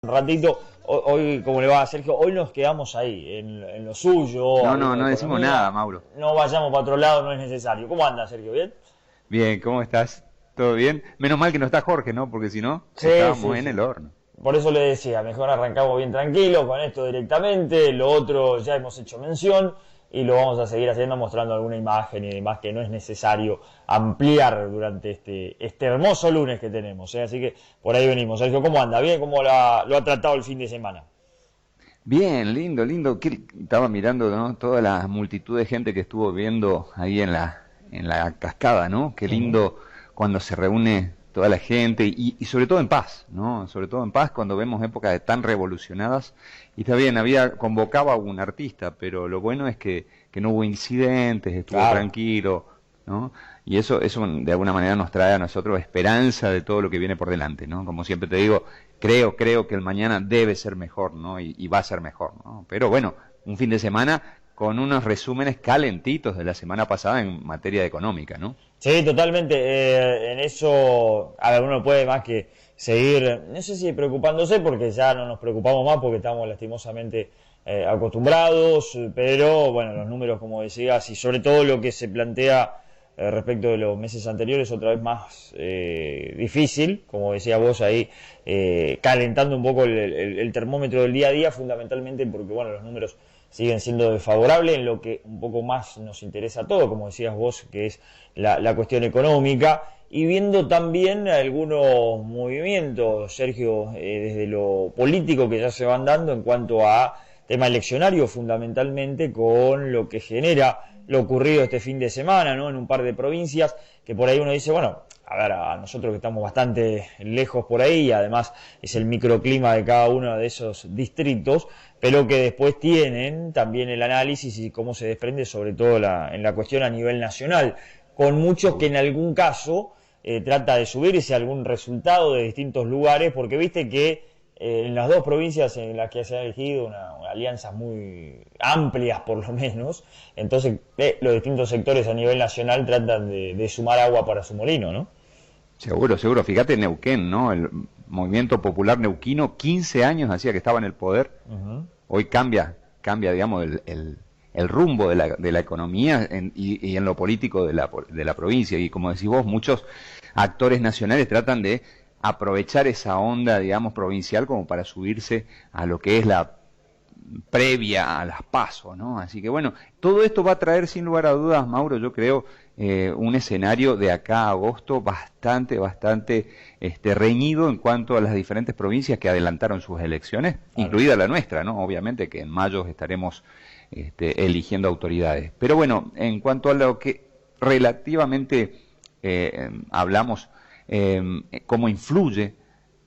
un ratito. Hoy, ¿cómo le va a Sergio? Hoy nos quedamos ahí, en lo suyo. No decimos nada, Mauro. No vayamos para otro lado, no es necesario. ¿Cómo anda, Sergio? ¿Bien? Bien, ¿cómo estás? ¿Todo bien? Menos mal que no está Jorge, ¿no? Porque si no, Sí, estábamos sí, en sí. el horno. Por eso le decía, mejor arrancamos bien tranquilo con esto directamente. Lo otro ya hemos hecho mención y lo vamos a seguir haciendo mostrando alguna imagen y demás que no es necesario ampliar durante este hermoso lunes que tenemos, ¿eh? Así que por ahí venimos. Sergio, ¿cómo anda? ¿Bien? ¿Cómo lo ha tratado el fin de semana? Bien, lindo, lindo. Estaba mirando, ¿no? Toda la multitud de gente que estuvo viendo ahí en la cascada, ¿no? Qué Ujú. lindo cuando se reúne toda la gente y sobre todo en paz, ¿no? Sobre todo en paz cuando vemos épocas tan revolucionadas. Y está bien, convocaba a un artista, pero lo bueno es que no hubo incidentes, estuvo Claro. tranquilo, ¿no? Y eso de alguna manera nos trae a nosotros esperanza de todo lo que viene por delante, ¿no? Como siempre te digo, creo que el mañana debe ser mejor, ¿no? Y va a ser mejor, ¿no? Pero bueno, un fin de semana con unos resúmenes calentitos de la semana pasada en materia económica, ¿no? Sí, totalmente. En eso, a ver, uno puede más que seguir, no sé si preocupándose, porque ya no nos preocupamos más porque estamos lastimosamente acostumbrados, pero bueno, los números, como decías, y sobre todo lo que se plantea respecto de los meses anteriores, otra vez más difícil, como decía vos ahí, calentando un poco el termómetro del día a día, fundamentalmente porque, bueno, los números siguen siendo desfavorables en lo que un poco más nos interesa a todo, como decías vos, que es la cuestión económica, y viendo también algunos movimientos, Sergio, desde lo político que ya se van dando en cuanto a tema eleccionario, fundamentalmente con lo que genera lo ocurrido este fin de semana, ¿no? En un par de provincias, que por ahí uno dice, bueno, a ver, a nosotros que estamos bastante lejos por ahí, y además es el microclima de cada uno de esos distritos, pero que después tienen también el análisis y cómo se desprende sobre todo en la cuestión a nivel nacional, con muchos que Seguro. en algún caso trata de subirse a algún resultado de distintos lugares, porque viste que en las dos provincias en las que se ha elegido una alianzas muy amplias por lo menos, entonces los distintos sectores a nivel nacional tratan de sumar agua para su molino, ¿no? Seguro, seguro. Fíjate Neuquén, ¿no? El movimiento popular neuquino, 15 años hacía que estaba en el poder. Ujú. Hoy cambia, digamos, el rumbo de la economía y en lo político de la provincia. Y como decís vos, muchos actores nacionales tratan de aprovechar esa onda, digamos, provincial como para subirse a lo que es la previa a las PASO, ¿no? Así que bueno, todo esto va a traer sin lugar a dudas, Mauro, yo creo, un escenario de acá a agosto bastante reñido en cuanto a las diferentes provincias que adelantaron sus elecciones, Claro. incluida la nuestra, ¿no? Obviamente que en mayo estaremos eligiendo autoridades. Pero bueno, en cuanto a lo que relativamente hablamos, cómo influye,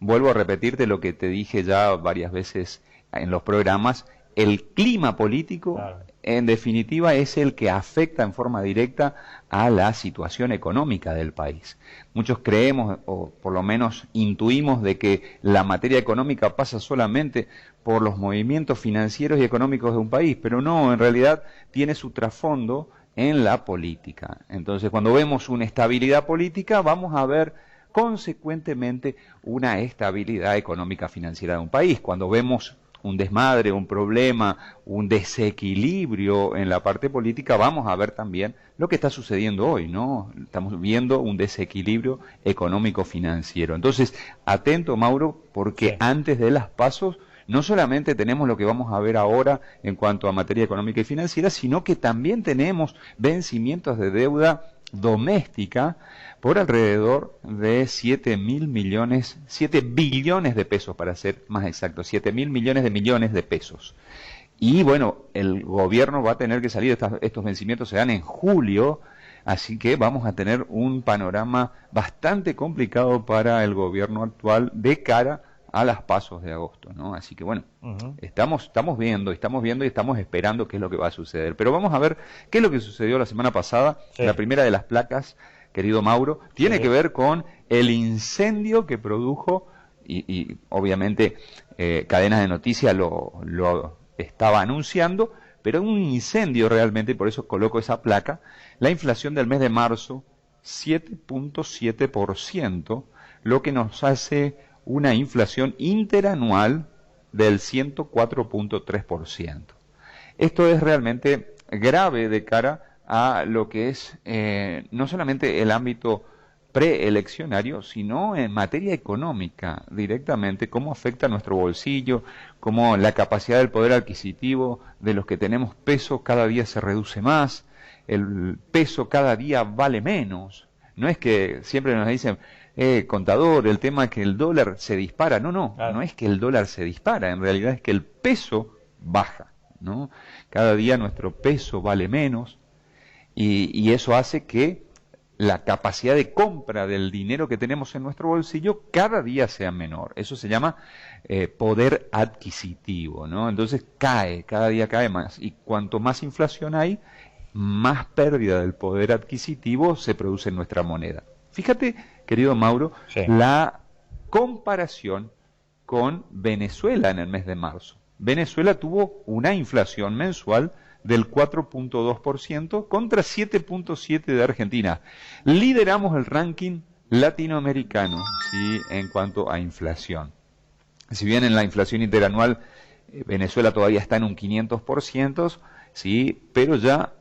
vuelvo a repetirte lo que te dije ya varias veces en los programas, el clima político, Claro. en definitiva, es el que afecta en forma directa a la situación económica del país. Muchos creemos, o por lo menos intuimos, de que la materia económica pasa solamente por los movimientos financieros y económicos de un país, pero no, en realidad tiene su trasfondo en la política. Entonces, cuando vemos una estabilidad política, vamos a ver consecuentemente una estabilidad económica financiera de un país. Cuando vemos un desmadre, un problema, un desequilibrio en la parte política, vamos a ver también lo que está sucediendo hoy, ¿no? Estamos viendo un desequilibrio económico-financiero. Entonces, atento, Mauro, porque Sí. antes de las pasos no solamente tenemos lo que vamos a ver ahora en cuanto a materia económica y financiera, sino que también tenemos vencimientos de deuda doméstica por alrededor de 7.000 millones, 7 billones de pesos para ser más exacto, 7.000 millones de pesos. Y bueno, el gobierno va a tener que salir, estos vencimientos se dan en julio, así que vamos a tener un panorama bastante complicado para el gobierno actual de cara a las pasos de agosto, ¿no? Así que bueno, Ujú. estamos viendo y estamos esperando qué es lo que va a suceder. Pero vamos a ver qué es lo que sucedió la semana pasada. La Sí, primera de las placas, querido Mauro, sí, tiene que sí. ver con el incendio que produjo, y obviamente cadenas de noticias lo estaba anunciando, pero un incendio realmente, por eso coloco esa placa, la inflación del mes de marzo, 7.7%, lo que nos hace una inflación interanual del 104.3%. Esto es realmente grave de cara a lo que es no solamente el ámbito preeleccionario, sino en materia económica directamente, cómo afecta a nuestro bolsillo, cómo la capacidad del poder adquisitivo de los que tenemos peso cada día se reduce más, el peso cada día vale menos. No es que siempre nos dicen, contador, el tema es que el dólar se dispara. No, Claro. no es que el dólar se dispara, en realidad es que el peso baja, ¿no? Cada día nuestro peso vale menos y eso hace que la capacidad de compra del dinero que tenemos en nuestro bolsillo cada día sea menor. Eso se llama poder adquisitivo, ¿no? Entonces cada día cae más. Y cuanto más inflación hay, más pérdida del poder adquisitivo se produce en nuestra moneda. Fíjate, querido Mauro, Sí. la comparación con Venezuela en el mes de marzo. Venezuela tuvo una inflación mensual del 4.2% contra 7.7% de Argentina. Lideramos el ranking latinoamericano, ¿sí?, en cuanto a inflación. Si bien en la inflación interanual Venezuela todavía está en un 500%, ¿sí?, pero ya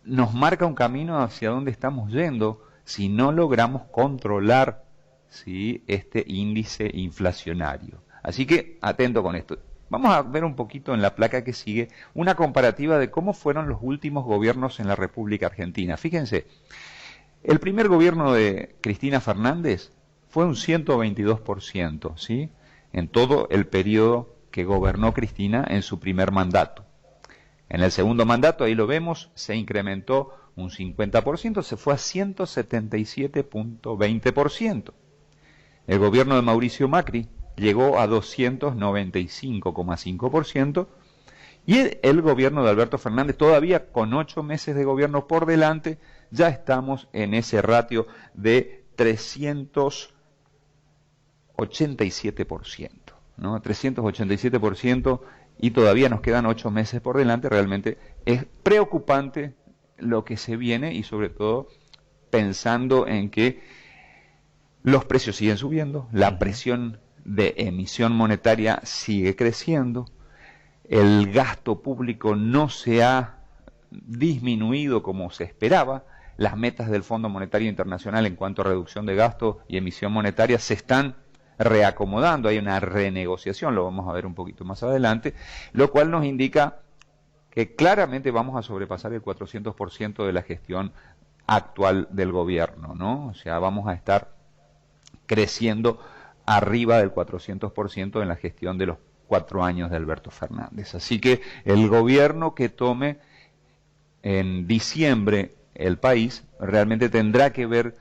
nos marca un camino hacia dónde estamos yendo si no logramos controlar, ¿sí?, este índice inflacionario. Así que atento con esto. Vamos a ver un poquito en la placa que sigue una comparativa de cómo fueron los últimos gobiernos en la República Argentina. Fíjense, el primer gobierno de Cristina Fernández fue un 122%, ¿sí?, en todo el periodo que gobernó Cristina en su primer mandato. En el segundo mandato, ahí lo vemos, se incrementó un 50%, se fue a 177.20%. El gobierno de Mauricio Macri llegó a 295,5%, y el gobierno de Alberto Fernández, todavía con 8 meses de gobierno por delante, ya estamos en ese ratio de 387%, ¿no? 387%, y todavía nos quedan 8 meses por delante. Realmente es preocupante lo que se viene, y sobre todo pensando en que los precios siguen subiendo, la presión de emisión monetaria sigue creciendo, el gasto público no se ha disminuido como se esperaba, las metas del Fondo Monetario Internacional en cuanto a reducción de gasto y emisión monetaria se están reacomodando, hay una renegociación, lo vamos a ver un poquito más adelante, lo cual nos indica que claramente vamos a sobrepasar el 400% de la gestión actual del gobierno, ¿no? O sea, vamos a estar creciendo arriba del 400% en la gestión de los 4 años de Alberto Fernández. Así que el gobierno que tome en diciembre el país realmente tendrá que ver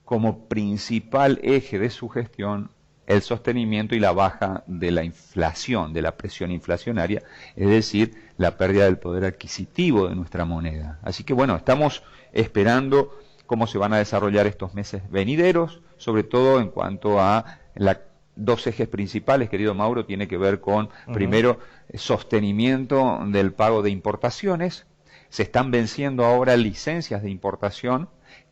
como principal eje de su gestión el sostenimiento y la baja de la inflación, de la presión inflacionaria, es decir, la pérdida del poder adquisitivo de nuestra moneda. Así que bueno, estamos esperando cómo se van a desarrollar estos meses venideros, sobre todo en cuanto a dos ejes principales, querido Mauro, tiene que ver con, primero, sostenimiento del pago de importaciones. Se están venciendo ahora licencias de importación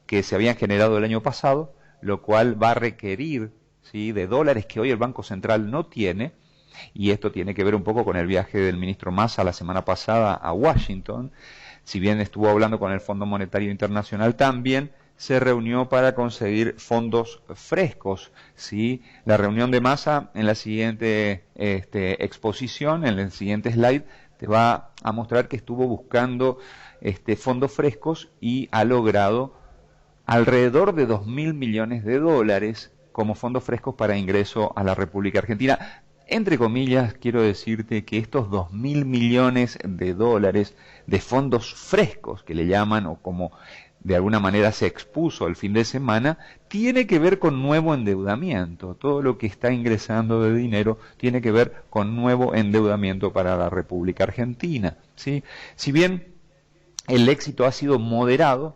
que se habían generado el año pasado, lo cual va a requerir, ¿sí?, de dólares que hoy el Banco Central no tiene, y esto tiene que ver un poco con el viaje del ministro Massa la semana pasada a Washington. Si bien estuvo hablando con el Fondo Monetario Internacional, también se reunió para conseguir fondos frescos, ¿sí? La reunión de Massa, en la siguiente exposición, en el siguiente slide, te va a mostrar que estuvo buscando fondos frescos y ha logrado alrededor de 2.000 millones de dólares como fondos frescos para ingreso a la República Argentina. Entre comillas, quiero decirte que estos 2.000 millones de dólares de fondos frescos, que le llaman, o como de alguna manera se expuso el fin de semana, tiene que ver con nuevo endeudamiento. Todo lo que está ingresando de dinero tiene que ver con nuevo endeudamiento para la República Argentina, ¿sí? Si bien el éxito ha sido moderado,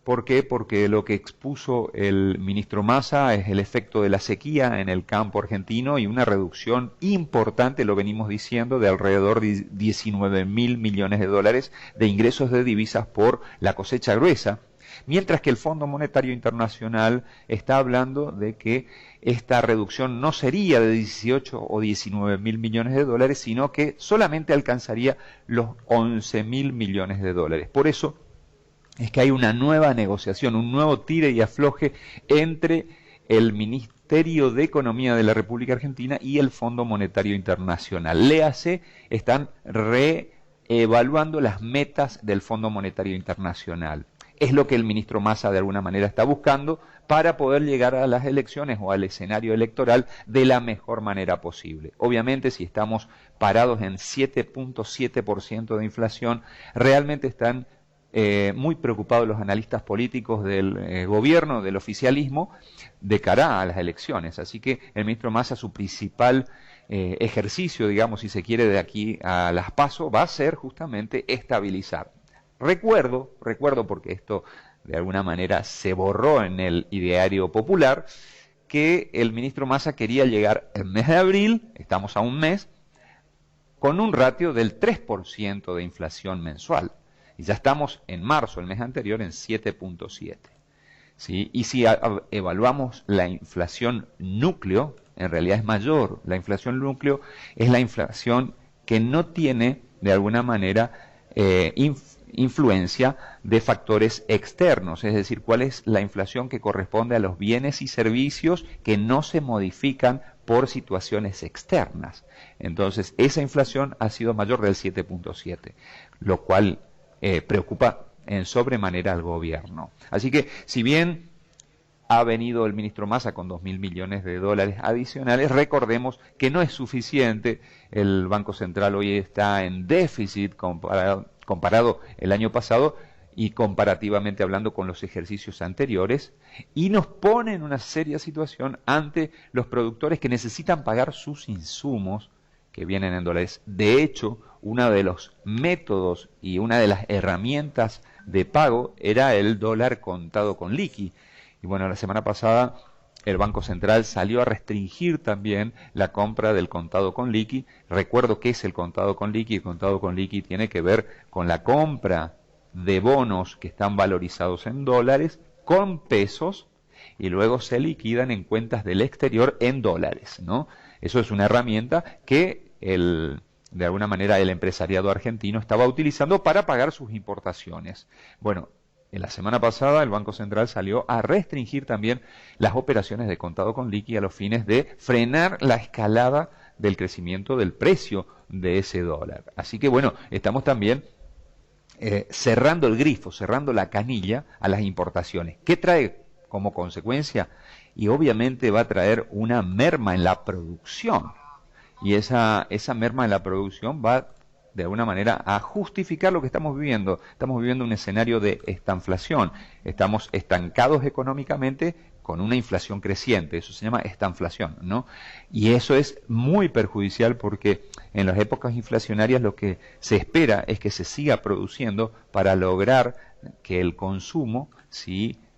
¿por qué? Porque lo que expuso el ministro Massa es el efecto de la sequía en el campo argentino y una reducción importante, lo venimos diciendo, de alrededor de 19.000 millones de dólares de ingresos de divisas por la cosecha gruesa. Mientras que el Fondo Monetario Internacional está hablando de que esta reducción no sería de 18 o 19 mil millones de dólares, sino que solamente alcanzaría los 11 mil millones de dólares. Por eso es que hay una nueva negociación, un nuevo tire y afloje entre el Ministerio de Economía de la República Argentina y el Fondo Monetario Internacional. Léase, están reevaluando las metas del Fondo Monetario Internacional. Es lo que el ministro Massa de alguna manera está buscando para poder llegar a las elecciones o al escenario electoral de la mejor manera posible. Obviamente, si estamos parados en 7.7% de inflación, realmente están muy preocupados los analistas políticos del gobierno, del oficialismo, de cara a las elecciones. Así que el ministro Massa, su principal ejercicio, digamos, si se quiere, de aquí a las PASO, va a ser justamente estabilizar. Recuerdo porque esto de alguna manera se borró en el ideario popular, que el ministro Massa quería llegar el mes de abril, estamos a un mes, con un ratio del 3% de inflación mensual. Y ya estamos en marzo, el mes anterior, en 7.7. ¿Sí? Y si evaluamos la inflación núcleo, en realidad es mayor. La inflación núcleo es la inflación que no tiene, de alguna manera, influencia de factores externos, es decir, cuál es la inflación que corresponde a los bienes y servicios que no se modifican por situaciones externas. Entonces, esa inflación ha sido mayor del 7.7, lo cual preocupa en sobremanera al gobierno. Así que, si bien ha venido el ministro Massa con 2.000 millones de dólares adicionales, recordemos que no es suficiente. El Banco Central hoy está en déficit comparado el año pasado y comparativamente hablando con los ejercicios anteriores, y nos pone en una seria situación ante los productores que necesitan pagar sus insumos que vienen en dólares. De hecho, uno de los métodos y una de las herramientas de pago era el dólar contado con liqui. Y bueno, la semana pasada el Banco Central salió a restringir también la compra del contado con liqui. Recuerdo qué es el contado con liqui. El contado con liqui tiene que ver con la compra de bonos que están valorizados en dólares con pesos y luego se liquidan en cuentas del exterior en dólares, ¿no? Eso es una herramienta que de alguna manera el empresariado argentino estaba utilizando para pagar sus importaciones. Bueno, en la semana pasada el Banco Central salió a restringir también las operaciones de contado con liqui a los fines de frenar la escalada del crecimiento del precio de ese dólar. Así que bueno, estamos también cerrando el grifo, cerrando la canilla a las importaciones. ¿Qué trae como consecuencia? Y obviamente va a traer una merma en la producción. Y esa merma en la producción va de alguna manera a justificar lo que estamos viviendo. Estamos viviendo un escenario de estanflación. Estamos estancados económicamente con una inflación creciente. Eso se llama estanflación, ¿no? Y eso es muy perjudicial porque en las épocas inflacionarias lo que se espera es que se siga produciendo para lograr que el consumo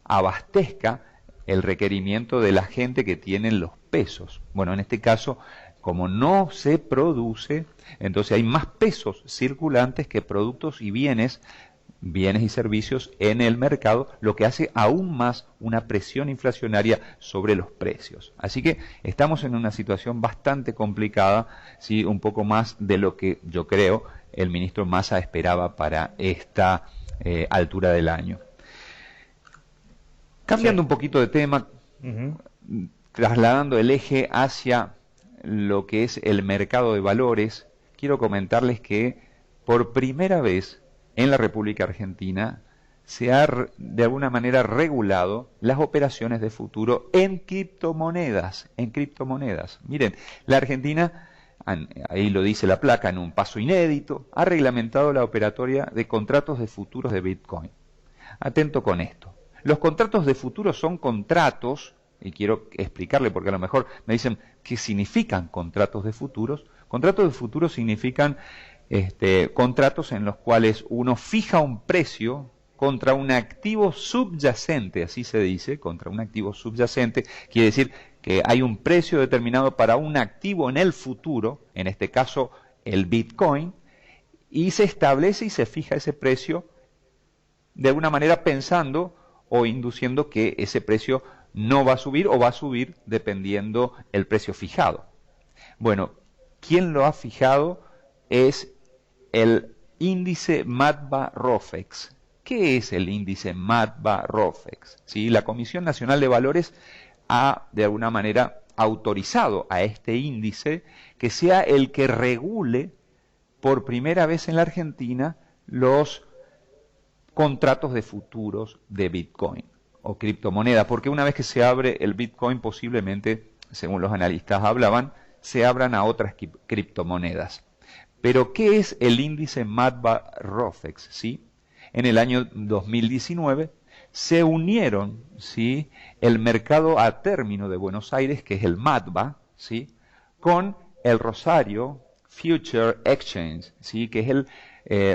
abastezca el requerimiento de la gente que tiene los pesos. Bueno, en este caso, como no se produce, entonces hay más pesos circulantes que productos y bienes y servicios en el mercado, lo que hace aún más una presión inflacionaria sobre los precios. Así que estamos en una situación bastante complicada, ¿sí? Un poco más de lo que yo creo el ministro Massa esperaba para esta altura del año. Cambiando un poquito de tema, trasladando el eje hacia lo que es el mercado de valores, quiero comentarles que por primera vez en la República Argentina se ha de alguna manera regulado las operaciones de futuro en criptomonedas. Miren, la Argentina, ahí lo dice la placa, en un paso inédito, ha reglamentado la operatoria de contratos de futuros de Bitcoin. Atento con esto. Los contratos de futuro son contratos, y quiero explicarle porque a lo mejor me dicen qué significan contratos de futuros. Contratos de futuros significan contratos en los cuales uno fija un precio contra un activo subyacente, así se dice, contra un activo subyacente, quiere decir que hay un precio determinado para un activo en el futuro, en este caso el Bitcoin, y se establece y se fija ese precio de alguna manera pensando o induciendo que ese precio no va a subir o va a subir dependiendo el precio fijado. Bueno, quien lo ha fijado es el índice MATBA-ROFEX. ¿Qué es el índice MATBA-ROFEX? ¿Sí? La Comisión Nacional de Valores ha, de alguna manera, autorizado a este índice que sea el que regule por primera vez en la Argentina los contratos de futuros de Bitcoin o criptomoneda, porque una vez que se abre el Bitcoin, posiblemente, según los analistas hablaban, se abran a otras criptomonedas. Pero, ¿qué es el índice MATBA-ROFEX? ¿Sí? En el año 2019 se unieron, ¿sí?, el mercado a término de Buenos Aires, que es el MATBA, ¿sí?, con el Rosario Future Exchange, ¿sí?, que es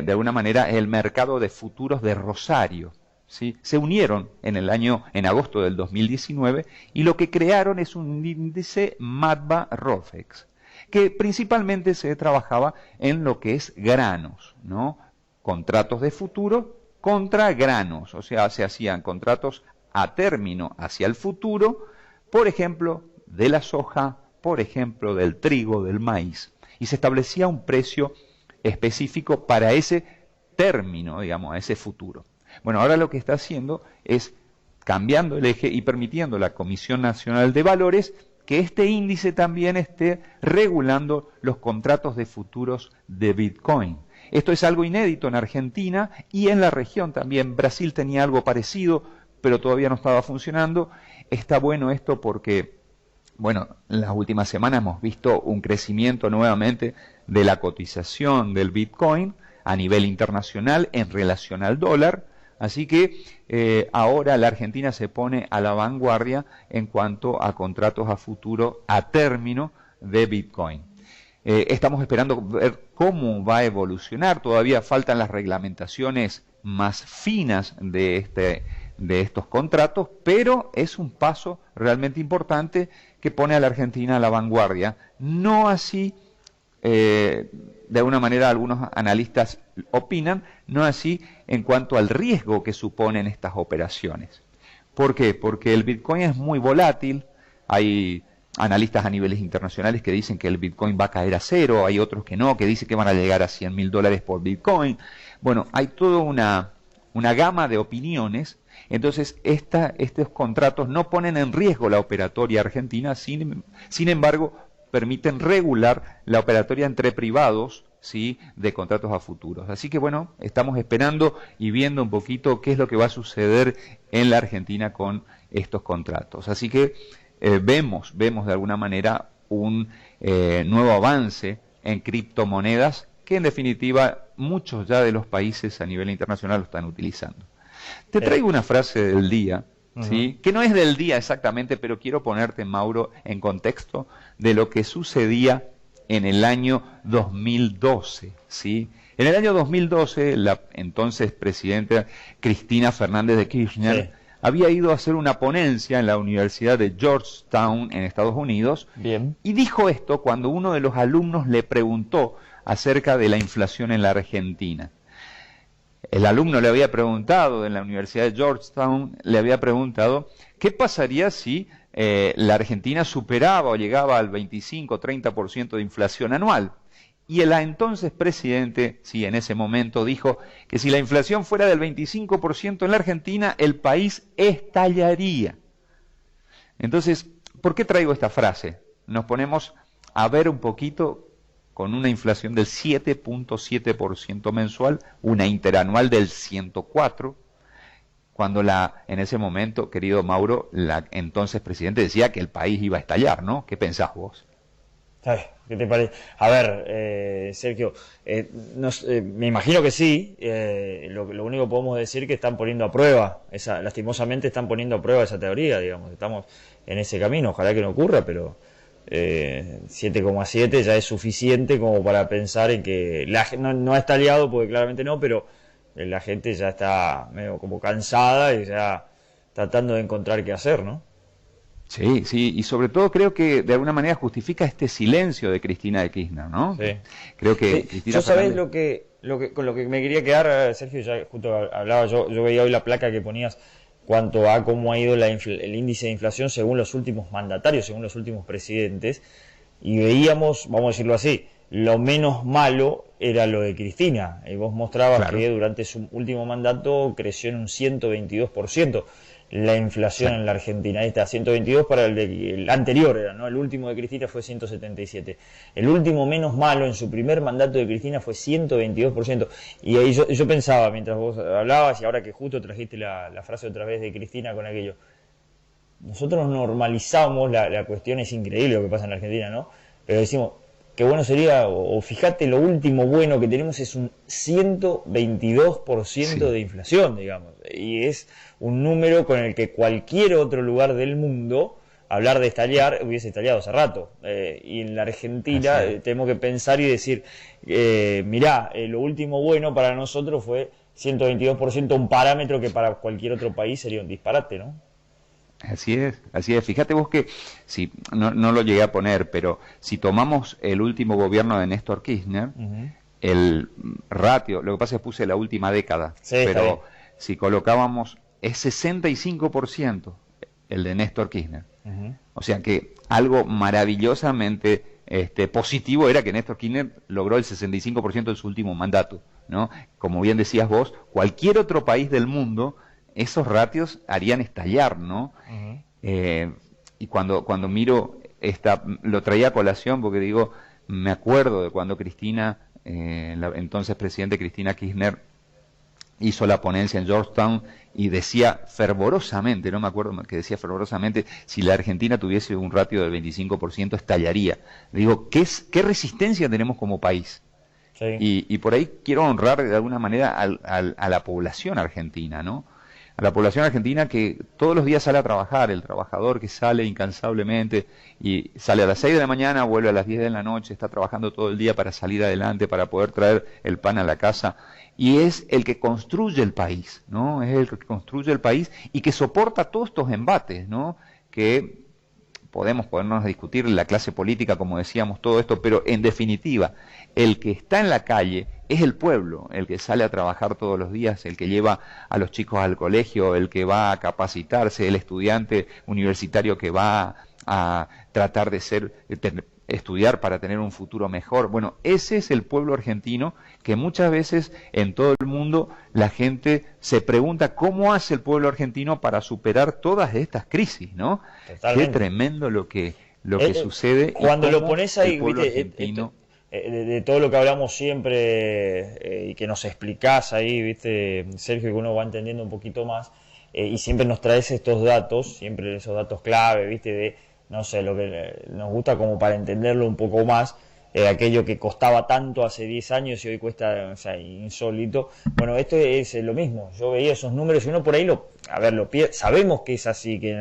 de alguna manera el mercado de futuros de Rosario. ¿Sí? Se unieron en agosto del 2019 y lo que crearon es un índice MATBA-ROFEX, que principalmente se trabajaba en lo que es granos, ¿no? Contratos de futuro contra granos, o sea, se hacían contratos a término hacia el futuro, por ejemplo, de la soja, por ejemplo, del trigo, del maíz, y se establecía un precio específico para ese término, digamos, a ese futuro. Bueno, ahora lo que está haciendo es cambiando el eje y permitiendo a la Comisión Nacional de Valores que este índice también esté regulando los contratos de futuros de Bitcoin. Esto es algo inédito en Argentina y en la región también. Brasil tenía algo parecido, pero todavía no estaba funcionando. Está bueno esto porque, bueno, en las últimas semanas hemos visto un crecimiento nuevamente de la cotización del Bitcoin a nivel internacional en relación al dólar. Así que ahora la Argentina se pone a la vanguardia en cuanto a contratos a futuro a término de Bitcoin. Estamos esperando ver cómo va a evolucionar. Todavía faltan las reglamentaciones más finas de estos contratos, pero es un paso realmente importante que pone a la Argentina a la vanguardia. No así, de alguna manera algunos analistas opinan, no así en cuanto al riesgo que suponen estas operaciones. ¿Por qué? Porque el Bitcoin es muy volátil, hay analistas a niveles internacionales que dicen que el Bitcoin va a caer a cero, hay otros que no, que dicen que van a llegar a $100.000 por Bitcoin. Bueno, hay toda una gama de opiniones. Entonces, estos contratos no ponen en riesgo la operatoria argentina, sin embargo, permiten regular la operatoria entre privados, ¿sí?, de contratos a futuros. Así que, bueno, estamos esperando y viendo un poquito qué es lo que va a suceder en la Argentina con estos contratos. Así que vemos de alguna manera un nuevo avance en criptomonedas que, en definitiva, muchos ya de los países a nivel internacional lo están utilizando. Te traigo una frase del día, ¿sí?, que no es del día exactamente, pero quiero ponerte, Mauro, en contexto de lo que sucedía en el año 2012, ¿sí? En el año 2012, la entonces presidenta Cristina Fernández de Kirchner, sí, había ido a hacer una ponencia en la Universidad de Georgetown, en Estados Unidos. Bien. Y dijo esto cuando uno de los alumnos le preguntó acerca de la inflación en la Argentina. El alumno le había preguntado, en la Universidad de Georgetown, le había preguntado, ¿qué pasaría si la Argentina superaba o llegaba al 25-30% de inflación anual? Y el entonces presidente, sí, en ese momento dijo que si la inflación fuera del 25% en la Argentina, el país estallaría. Entonces, ¿por qué traigo esta frase? Nos ponemos a ver un poquito con una inflación del 7.7% mensual, una interanual del 104%, cuando en ese momento, querido Mauro, la entonces presidente decía que el país iba a estallar, ¿no? ¿Qué pensás vos? ¿Qué te parece? A ver, Sergio, me imagino que sí. Lo único que podemos decir es que están poniendo a prueba, lastimosamente están poniendo a prueba esa teoría, digamos. Estamos en ese camino, ojalá que no ocurra, pero 7,7 ya es suficiente como para pensar en que no ha estallado, porque claramente no, pero la gente ya está medio como cansada y ya tratando de encontrar qué hacer, ¿no? Sí, sí, y sobre todo creo que de alguna manera justifica este silencio de Cristina de Kirchner, ¿no? Sí. Creo que sí. Cristina Yo sabés Fernández... con lo que me quería quedar, Sergio, ya justo hablaba, yo veía hoy la placa que ponías cuanto a cómo ha ido el índice de inflación según los últimos mandatarios, según los últimos presidentes, y veíamos, vamos a decirlo así, lo menos malo era lo de Cristina. Y vos mostrabas Claro. que durante su último mandato creció en un 122% la inflación Sí. en la Argentina. Ahí está, 122 para el anterior era, ¿no? El último de Cristina fue 177. El último menos malo en su primer mandato de Cristina fue 122%. Y ahí yo pensaba, mientras vos hablabas, y ahora que justo trajiste la frase otra vez de Cristina con aquello, nosotros normalizamos, la cuestión es increíble lo que pasa en la Argentina, ¿no? Pero decimos, qué bueno sería, o fíjate, lo último bueno que tenemos es un 122% Sí. de inflación, digamos. Y es un número con el que cualquier otro lugar del mundo, hablar de estallar, hubiese estallado hace rato. Y en la Argentina Así es. tenemos que pensar y decir, mirá, lo último bueno para nosotros fue 122%, un parámetro que para cualquier otro país sería un disparate, ¿no? Así es, así es. Fíjate vos que, si no lo llegué a poner, pero si tomamos el último gobierno de Néstor Kirchner, Ujú. el ratio, lo que pasa es que puse la última década, Sí, está bien. pero si colocábamos, es 65% el de Néstor Kirchner. Ujú. O sea que algo maravillosamente positivo era que Néstor Kirchner logró el 65% en su último mandato, ¿no? Como bien decías vos, cualquier otro país del mundo, esos ratios harían estallar, ¿no? Ujú. Y cuando miro lo traía a colación porque digo, me acuerdo de cuando Cristina, la entonces presidente Cristina Kirchner, hizo la ponencia en Georgetown y decía fervorosamente, no me acuerdo que decía fervorosamente, si la Argentina tuviese un ratio del 25% estallaría. Digo, ¿qué resistencia tenemos como país? Sí. Y por ahí quiero honrar de alguna manera a la población argentina, ¿no? A la población argentina que todos los días sale a trabajar, el trabajador que sale incansablemente y sale a las 6 de la mañana, vuelve a las 10 de la noche, está trabajando todo el día para salir adelante, para poder traer el pan a la casa, y es el que construye el país, ¿no? Es el que construye el país y que soporta todos estos embates, ¿no? Que podemos ponernos a discutir la clase política, como decíamos, todo esto, pero en definitiva, el que está en la calle es el pueblo, el que sale a trabajar todos los días, el que lleva a los chicos al colegio, el que va a capacitarse, el estudiante universitario que va a tratar de estudiar para tener un futuro mejor. Bueno, ese es el pueblo argentino que muchas veces en todo el mundo la gente se pregunta cómo hace el pueblo argentino para superar todas estas crisis, ¿no? Totalmente. Qué tremendo lo que sucede. Cuando y lo cómo pones ahí, el pueblo viste, argentino, de todo lo que hablamos siempre y que nos explicás ahí, viste, Sergio, que uno va entendiendo un poquito más, y siempre nos traes estos datos, siempre esos datos clave, viste, de, no sé, lo que nos gusta como para entenderlo un poco más, aquello que costaba tanto hace 10 años y hoy cuesta, o sea, insólito. Bueno, esto es lo mismo. Yo veía esos números y uno por ahí sabemos que es así, que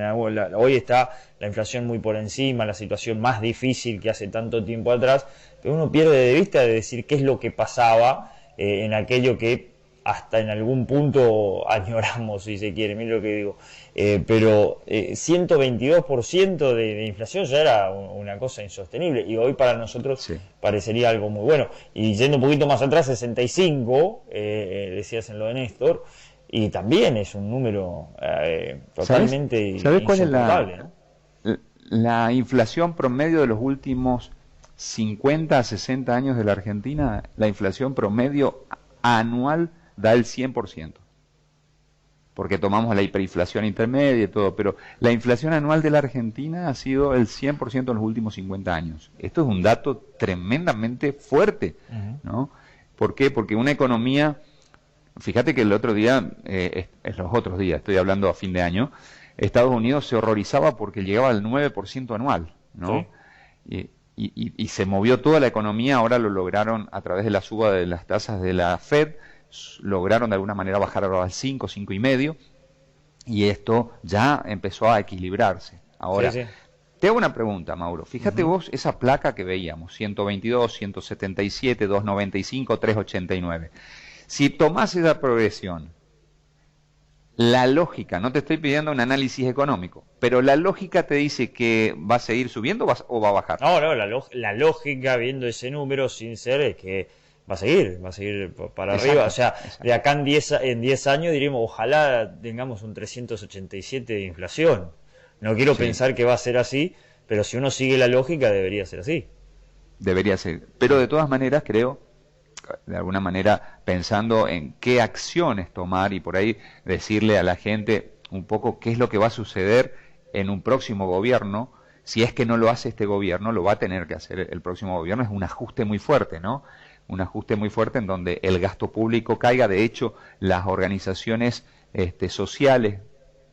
hoy está la inflación muy por encima, la situación más difícil que hace tanto tiempo atrás, pero uno pierde de vista de decir qué es lo que pasaba en aquello que hasta en algún punto añoramos, si se quiere, mira lo que digo. Pero 122% de inflación ya era una cosa insostenible y hoy para nosotros sí. parecería algo muy bueno. Y yendo un poquito más atrás, 65, decías en lo de Néstor, y también es un número totalmente ¿Sabés cuál es insoportable, ¿no? la inflación promedio de los últimos 50 a 60 años de la Argentina? La inflación promedio anual da el 100%, porque tomamos la hiperinflación intermedia y todo, pero la inflación anual de la Argentina ha sido el 100% en los últimos 50 años. Esto es un dato tremendamente fuerte, ¿no? ¿Por qué? Porque una economía, fíjate que el otro día, es los otros días, estoy hablando a fin de año, Estados Unidos se horrorizaba porque llegaba al 9% anual, ¿no? Sí. Y se movió toda la economía, ahora lo lograron a través de la suba de las tasas de la Fed, lograron de alguna manera bajar ahora al 5, 5,5, y esto ya empezó a equilibrarse. Ahora, sí. Te hago una pregunta, Mauro. Fíjate vos esa placa que veíamos, 122, 177, 295, 389. Si tomás esa progresión, la lógica, no te estoy pidiendo un análisis económico, pero la lógica te dice que va a seguir subiendo o va a bajar. No, la lógica viendo ese número sin ser es que va a seguir para Exacto, arriba. O sea, exacto. de acá en 10 años diríamos, ojalá tengamos un 387 de inflación. No quiero Sí, pensar que va a ser así, pero si uno sigue la lógica debería ser así. debería ser. Pero de todas maneras creo, de alguna manera, pensando en qué acciones tomar y por ahí decirle a la gente un poco qué es lo que va a suceder en un próximo gobierno. Si es que no lo hace este gobierno, lo va a tener que hacer el próximo gobierno. Es un ajuste muy fuerte, ¿no? Un ajuste muy fuerte en donde el gasto público caiga. De hecho, las organizaciones sociales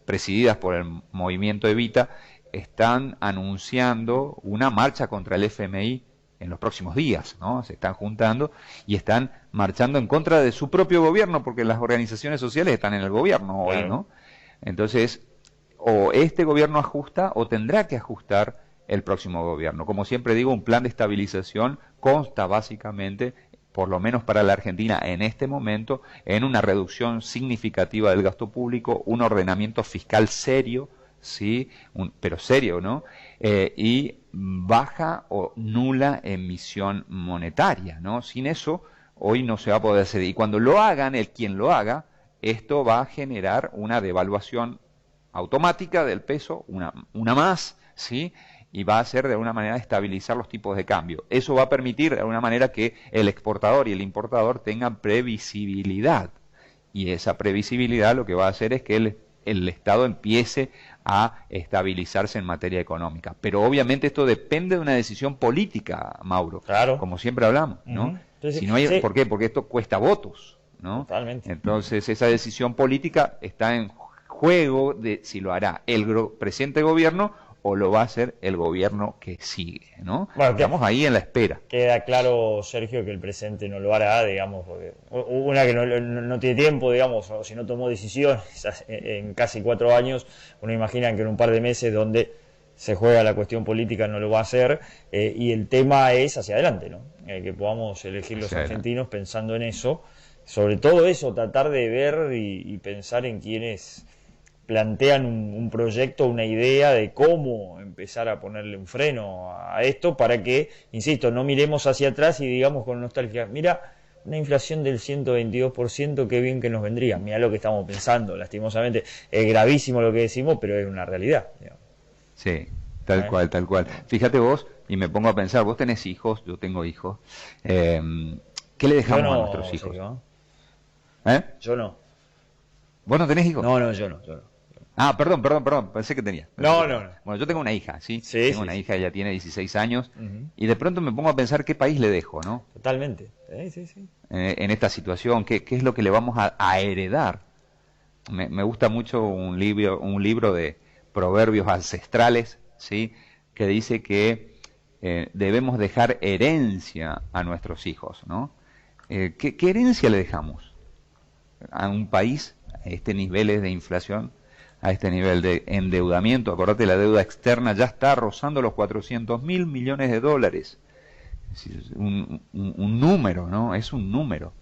presididas por el movimiento Evita están anunciando una marcha contra el FMI en los próximos días, ¿no? Se están juntando y están marchando en contra de su propio gobierno, porque las organizaciones sociales están en el gobierno hoy, Claro. ¿no? Entonces, o este gobierno ajusta o tendrá que ajustar el próximo gobierno. Como siempre digo, un plan de estabilización consta básicamente, por lo menos para la Argentina en este momento, en una reducción significativa del gasto público, un ordenamiento fiscal serio, sí, pero serio, ¿no? Y baja o nula emisión monetaria, ¿no? Sin eso, hoy no se va a poder hacer. Y cuando lo hagan, quien lo haga, esto va a generar una devaluación automática del peso, una más, ¿sí? Y va a hacer de alguna manera estabilizar los tipos de cambio. Eso va a permitir de alguna manera que el exportador y el importador tengan previsibilidad. Y esa previsibilidad lo que va a hacer es que el Estado empiece a estabilizarse en materia económica. Pero obviamente esto depende de una decisión política, Mauro, Claro. como siempre hablamos, ¿no? Ujú. Sí, sí, Si no hay, sí, ¿por qué? Porque esto cuesta votos, ¿no? totalmente. Entonces esa decisión política está en juego de si lo hará el presente gobierno o lo va a hacer el gobierno que sigue, ¿no? Bueno, Estamos ahí en la espera. queda claro, Sergio, que el presente no lo hará, digamos, porque una que no tiene tiempo, digamos, o si no tomó decisiones en casi 4 años, uno imagina que en un par de meses donde se juega la cuestión política no lo va a hacer, y el tema es hacia adelante, ¿no? Que podamos elegir los Hacia adelante. argentinos pensando en eso, sobre todo eso, tratar de ver y pensar en quienes plantean un proyecto, una idea de cómo empezar a ponerle un freno a esto para que, insisto, no miremos hacia atrás y digamos con nostalgia, mira, una inflación del 122%, qué bien que nos vendría. Mira lo que estamos pensando, lastimosamente. Es gravísimo lo que decimos, pero es una realidad, digamos. Sí, tal cual, tal cual. Fíjate vos, y me pongo a pensar, vos tenés hijos, yo tengo hijos, ¿qué le Yo dejamos a no, nuestros hijos? Sergio, ¿Eh? yo no. ¿Vos no tenés hijos? No, no, yo no, yo no. Ah, perdón, pensé que tenía. No, no, no. Bueno, yo tengo una hija, ¿sí? Sí, Tengo sí, una sí. hija, ella tiene 16 años, Ujú. y de pronto me pongo a pensar qué país le dejo, ¿no? Totalmente. Sí, sí, sí. En esta situación, qué es lo que le vamos a heredar. Me gusta mucho un libro de proverbios ancestrales, ¿sí? Que dice que debemos dejar herencia a nuestros hijos, ¿no? ¿Qué herencia le dejamos a un país a este nivel de inflación, a este nivel de endeudamiento? Acordate, la deuda externa ya está rozando los 400.000 millones de dólares. Es un número, ¿no? Es un número.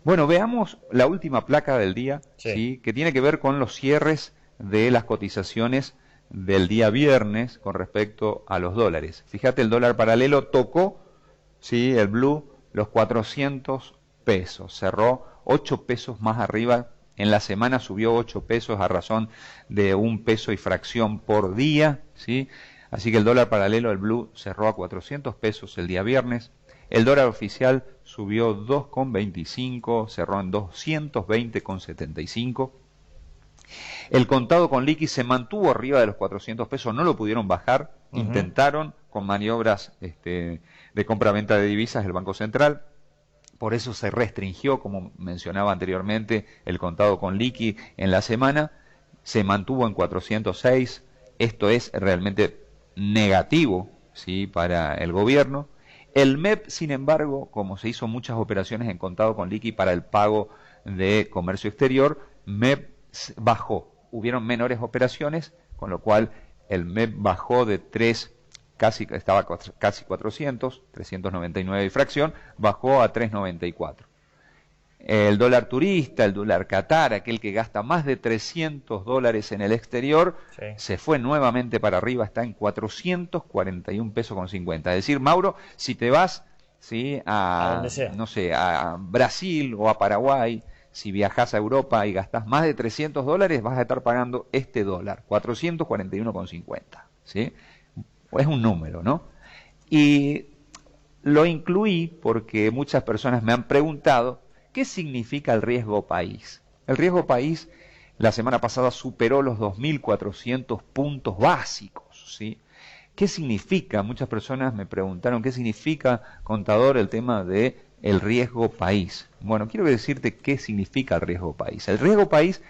Bueno, veamos la última placa del día, Sí. ¿sí? Que tiene que ver con los cierres de las cotizaciones del día viernes con respecto a los dólares. Fíjate, el dólar paralelo tocó, ¿sí? El blue, los 400 pesos. Cerró 8 pesos más arriba. En la semana subió 8 pesos a razón de 1 peso y fracción por día, ¿sí? Así que el dólar paralelo, el blue, cerró a 400 pesos el día viernes. El dólar oficial subió 2,25, cerró en 220,75. El contado con liqui se mantuvo arriba de los 400 pesos, no lo pudieron bajar, intentaron con maniobras de compra-venta de divisas el Banco Central. Por eso se restringió, como mencionaba anteriormente, el contado con liqui en la semana. Se mantuvo en 406. Esto es realmente negativo, ¿sí? Para el gobierno. El MEP, sin embargo, como se hizo muchas operaciones en contado con liqui para el pago de comercio exterior, MEP bajó. Hubieron menores operaciones, con lo cual el MEP bajó de 3, estaba casi 400, 399 y fracción, bajó a 394. El dólar turista, el dólar Qatar, aquel que gasta más de $300 en el exterior, Sí. se fue nuevamente para arriba, está en 441 pesos con 50. Es decir, Mauro, si te vas ¿sí? A A, donde sea. no sé, a Brasil o a Paraguay. Si viajas a Europa y gastas más de $300, vas a estar pagando este dólar, 441,50, ¿sí? Es un número, ¿no? Y lo incluí porque muchas personas me han preguntado qué significa el riesgo país. El riesgo país la semana pasada superó los 2.400 puntos básicos, ¿sí? ¿Qué significa? Muchas personas me preguntaron qué significa, contador, el tema de el riesgo país. Bueno, quiero decirte qué significa el riesgo país. El riesgo país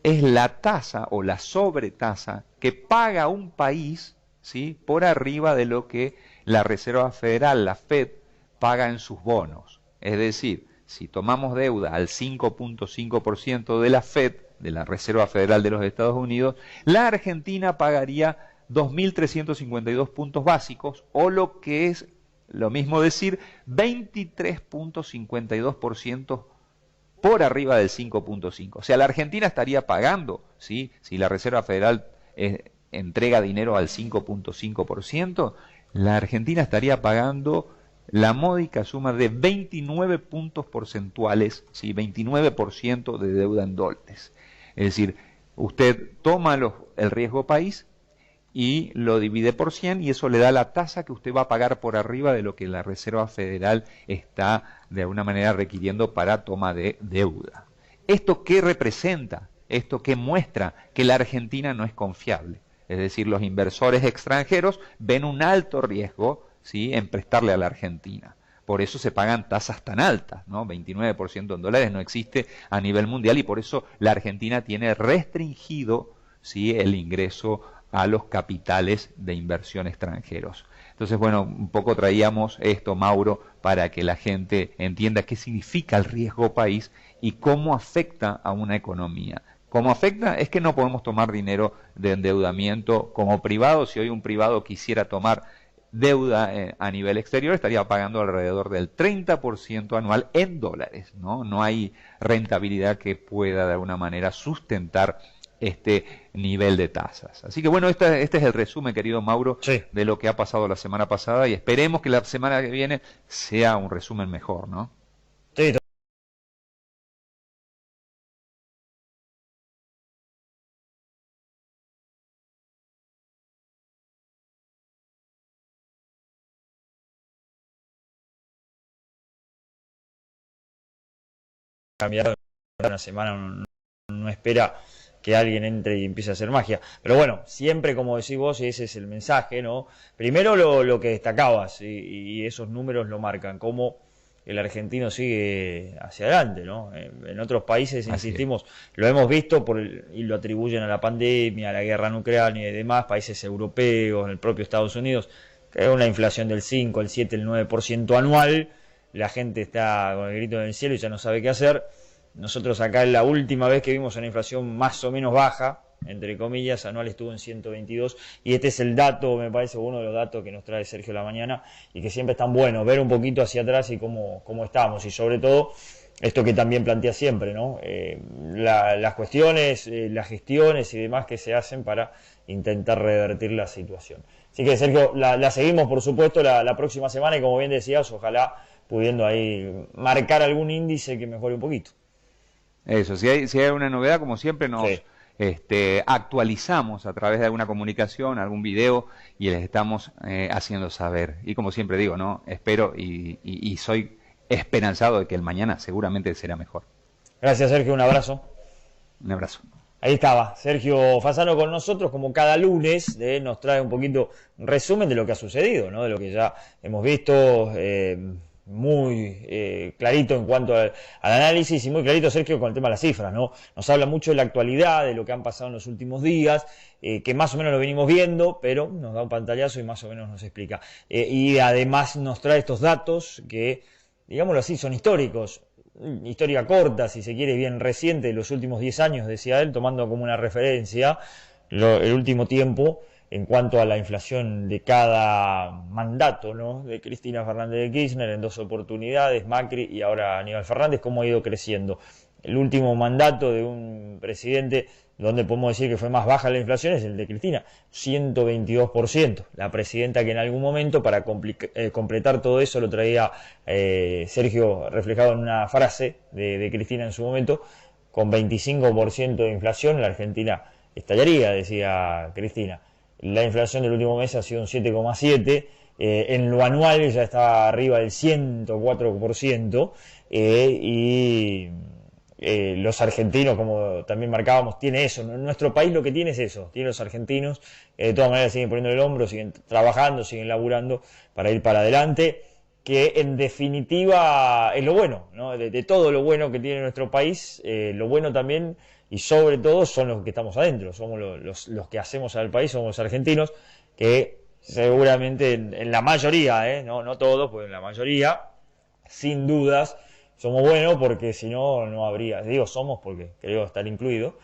es la tasa o la sobretasa que paga un país, ¿sí?, por arriba de lo que la Reserva Federal, la Fed, paga en sus bonos. Es decir, si tomamos deuda al 5.5% de la Fed, de la Reserva Federal de los Estados Unidos, la Argentina pagaría 2.352 puntos básicos, o lo que es lo mismo decir 23.52% por arriba del 5.5. O sea, la Argentina estaría pagando, ¿sí?, si la Reserva Federal entrega dinero al 5.5%, la Argentina estaría pagando la módica suma de 29 puntos porcentuales, ¿sí?, 29% de deuda en dólares. Es decir, usted toma el riesgo país y lo divide por 100 y eso le da la tasa que usted va a pagar por arriba de lo que la Reserva Federal está de alguna manera requiriendo para toma de deuda. ¿Esto qué representa? ¿Esto qué muestra? Que la Argentina no es confiable. Es decir, los inversores extranjeros ven un alto riesgo, ¿sí?, en prestarle a la Argentina. Por eso se pagan tasas tan altas, ¿no? 29% en dólares no existe a nivel mundial y por eso la Argentina tiene restringido, ¿sí?, el ingreso a los capitales de inversión extranjeros. Entonces, bueno, un poco traíamos esto, Mauro, para que la gente entienda qué significa el riesgo país y cómo afecta a una economía. ¿Cómo afecta? Es que no podemos tomar dinero de endeudamiento como privado. Si hoy un privado quisiera tomar deuda a nivel exterior, estaría pagando alrededor del 30% anual en dólares, ¿no? No hay rentabilidad que pueda de alguna manera sustentar este nivel de tasas. Así que bueno, este es el resumen, querido Mauro, Sí. de lo que ha pasado la semana pasada y esperemos que la semana que viene sea un resumen mejor, ¿no? Sí, cambiado una semana, no espera que alguien entre y empiece a hacer magia. Pero bueno, siempre como decís vos, y ese es el mensaje, ¿no? Primero lo que destacabas, y esos números lo marcan, cómo el argentino sigue hacia adelante, ¿no? En otros países, Así es. insistimos, lo hemos visto y lo atribuyen a la pandemia, a la guerra en Ucrania y demás, países europeos, el propio Estados Unidos, que es una inflación del 5, el 7, el 9% anual, la gente está con el grito en el cielo y ya no sabe qué hacer. Nosotros acá la última vez que vimos una inflación más o menos baja, entre comillas, anual estuvo en 122, y este es el dato, me parece, uno de los datos que nos trae Sergio la mañana, y que siempre es tan bueno ver un poquito hacia atrás y cómo estamos, y sobre todo esto que también plantea siempre, ¿no? Las cuestiones, las gestiones y demás que se hacen para intentar revertir la situación. Así que Sergio, la seguimos por supuesto la próxima semana y como bien decías, ojalá pudiendo ahí marcar algún índice que mejore un poquito. Eso, si hay una novedad, como siempre, Sí. nos actualizamos a través de alguna comunicación, algún video, y les estamos haciendo saber. Y como siempre digo, ¿no? Espero y soy esperanzado de que el mañana seguramente será mejor. Gracias Sergio, un abrazo. Un abrazo. Ahí estaba, Sergio Fasano con nosotros, como cada lunes, nos trae un poquito un resumen de lo que ha sucedido, ¿no? De lo que ya hemos visto, muy clarito en cuanto al análisis y muy clarito, Sergio, con el tema de las cifras, ¿no? Nos habla mucho de la actualidad, de lo que han pasado en los últimos días, que más o menos lo venimos viendo, pero nos da un pantallazo y más o menos nos explica. Y además nos trae estos datos que, digámoslo así, son históricos. Historia corta, si se quiere, bien reciente, de los últimos 10 años, decía él, tomando como una referencia el último tiempo en cuanto a la inflación de cada mandato, ¿no? De Cristina Fernández de Kirchner en 2 oportunidades, Macri y ahora Aníbal Fernández, cómo ha ido creciendo. el último mandato de un presidente donde podemos decir que fue más baja la inflación es el de Cristina, 122%. La presidenta que en algún momento, para completar todo eso, lo traía Sergio reflejado en una frase de Cristina en su momento, con 25% de inflación la Argentina estallaría, decía Cristina. La inflación del último mes ha sido un 7,7%. En lo anual ya está arriba del 104%, y los argentinos, como también marcábamos, tiene eso. En nuestro país lo que tiene es eso, tiene los argentinos, de todas maneras siguen poniendo el hombro, siguen trabajando, siguen laburando para ir para adelante, que en definitiva es lo bueno, ¿no? De todo lo bueno que tiene nuestro país, lo bueno también y sobre todo son los que estamos adentro, somos los que hacemos al país, somos los argentinos, que seguramente en la mayoría, no todos, pues en la mayoría, sin dudas, somos buenos, porque si no, no habría, digo somos porque creo estar incluido,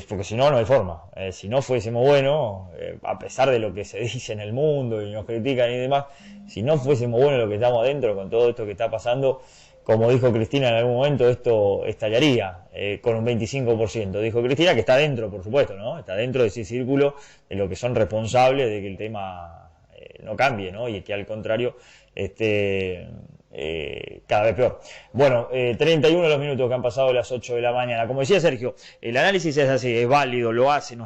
porque si no, no hay forma. Si no fuésemos buenos, a pesar de lo que se dice en el mundo y nos critican y demás, si no fuésemos buenos lo que estamos adentro, con todo esto que está pasando, como dijo Cristina en algún momento, esto estallaría con un 25%. Dijo Cristina que está dentro, por supuesto, ¿no? Está dentro de ese círculo de lo que son responsables de que el tema no cambie, ¿no? Y que al contrario esté cada vez peor. Bueno, 31 los minutos que han pasado las 8 de la mañana. Como decía Sergio, el análisis es así, es válido, lo hace,